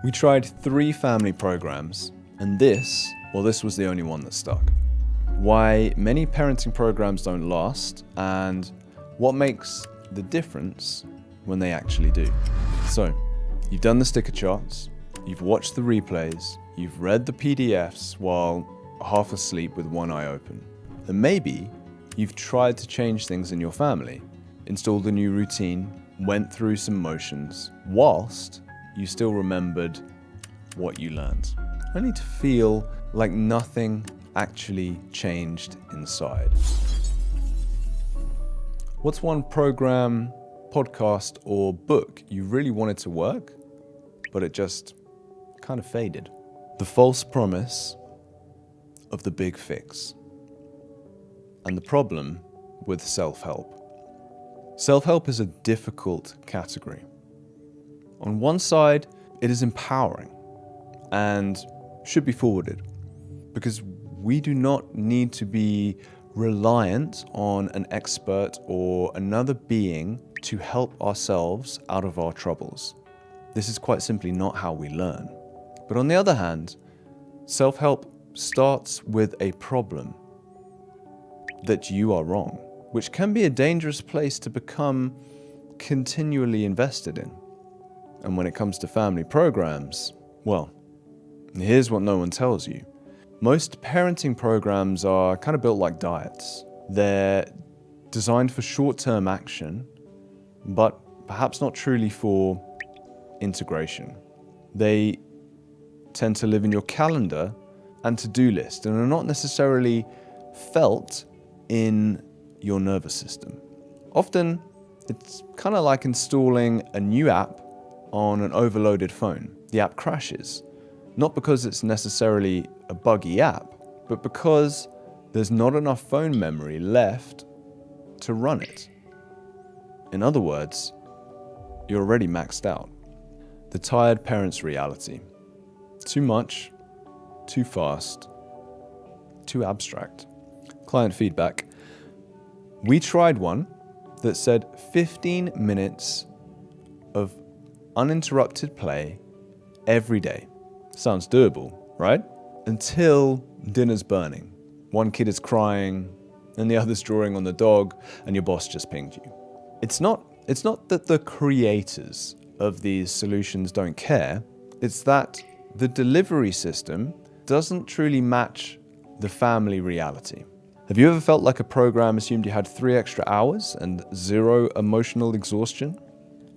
We tried 3 family programs, and this was the only one that stuck. Why many parenting programs don't last, and what makes the difference when they actually do. So, you've done the sticker charts, you've watched the replays, you've read the PDFs while half asleep with one eye open. And maybe you've tried to change things in your family, installed a new routine, went through some motions, whilst you still remembered what you learned, only to feel like nothing actually changed inside. What's one program, podcast, or book you really wanted to work, but it just kind of faded? The false promise of the big fix. And the problem with self-help. Self-help is a difficult category. On one side, it is empowering and should be forwarded, because we do not need to be reliant on an expert or another being to help ourselves out of our troubles. This is quite simply not how we learn. But on the other hand, self-help starts with a problem that you are wrong, which can be a dangerous place to become continually invested in. And when it comes to family programs, well, here's what no one tells you. Most parenting programs are kind of built like diets. They're designed for short-term action, but perhaps not truly for integration. They tend to live in your calendar and to-do list and are not necessarily felt in your nervous system. Often, it's kind of like installing a new app on an overloaded phone. The app crashes, not because it's necessarily a buggy app, but because there's not enough phone memory left to run it. In other words, you're already maxed out. The tired parent's reality. Too much, too fast, too abstract. Client feedback. We tried one that said 15 minutes of uninterrupted play every day. Sounds doable, right? Until dinner's burning. One kid is crying, and the other's drawing on the dog, and your boss just pinged you. It's not that the creators of these solutions don't care, it's that the delivery system doesn't truly match the family reality. Have you ever felt like a program assumed you had 3 extra hours and 0 emotional exhaustion?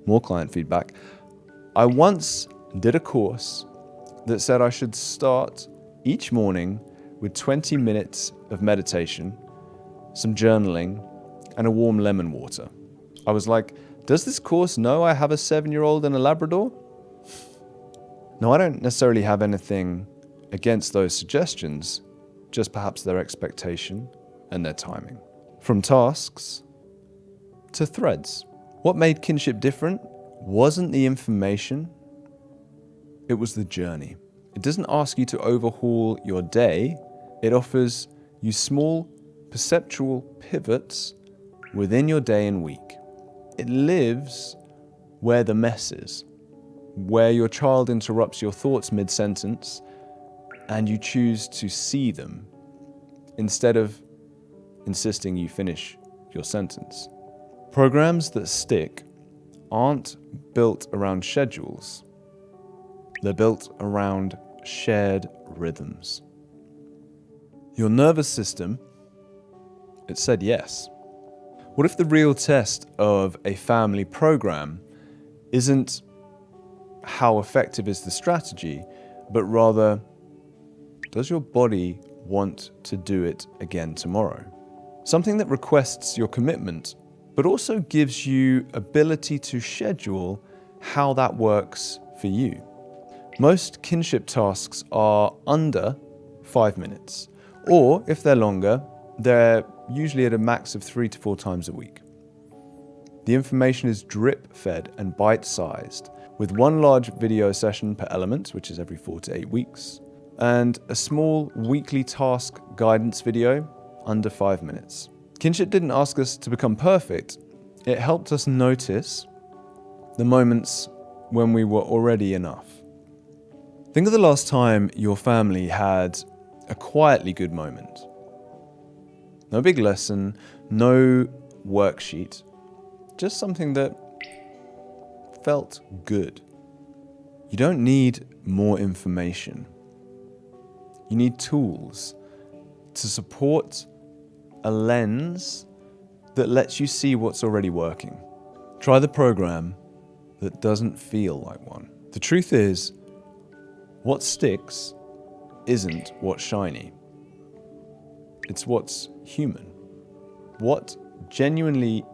More client feedback. I once did a course that said I should start each morning with 20 minutes of meditation, some journaling, and a warm lemon water. I was like, does this course know I have a 7-year-old and a Labrador? Now, I don't necessarily have anything against those suggestions, just perhaps their expectation and their timing. From tasks to threads. What made Kinship different wasn't the information, it was the journey. It doesn't ask you to overhaul your day, it offers you small perceptual pivots within your day and week. It lives where the mess is, where your child interrupts your thoughts mid-sentence and you choose to see them instead of insisting you finish your sentence. Programs that stick aren't built around schedules. They're built around shared rhythms. Your nervous system, it said yes. What if the real test of a family program isn't how effective is the strategy, but rather, does your body want to do it again tomorrow? Something that requests your commitment, but also gives you ability to schedule how that works for you. Most kinship tasks are under 5 minutes, or if they're longer, they're usually at a max of 3 to 4 times a week. The information is drip-fed and bite-sized, with one large video session per element, which is every 4 to 8 weeks, and a small weekly task guidance video under 5 minutes. Kinship didn't ask us to become perfect, it helped us notice the moments when we were already enough. Think of the last time your family had a quietly good moment. No big lesson, no worksheet, just something that felt good. You don't need more information. You need tools to support a lens that lets you see what's already working. Try the program that doesn't feel like one. The truth is, what sticks isn't what's shiny. It's what's human. What genuinely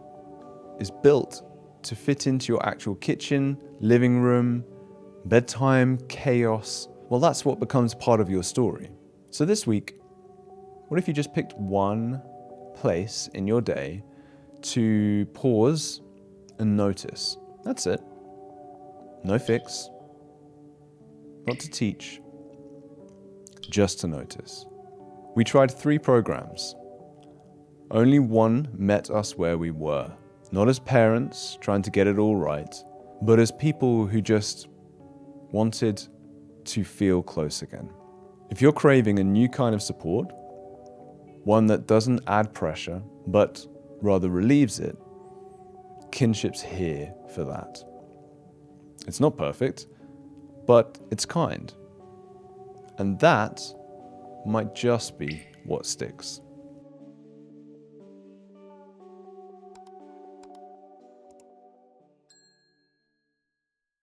is built to fit into your actual kitchen, living room, bedtime, chaos. Well, that's what becomes part of your story. So this week, what if you just picked one place in your day to pause and notice? That's it. No fix. Not to teach. Just to notice. We tried 3 programs. Only one met us where we were. Not as parents trying to get it all right, but as people who just wanted to feel close again. If you're craving a new kind of support, one that doesn't add pressure, but rather relieves it, Kinship's here for that. It's not perfect, but it's kind. And that might just be what sticks.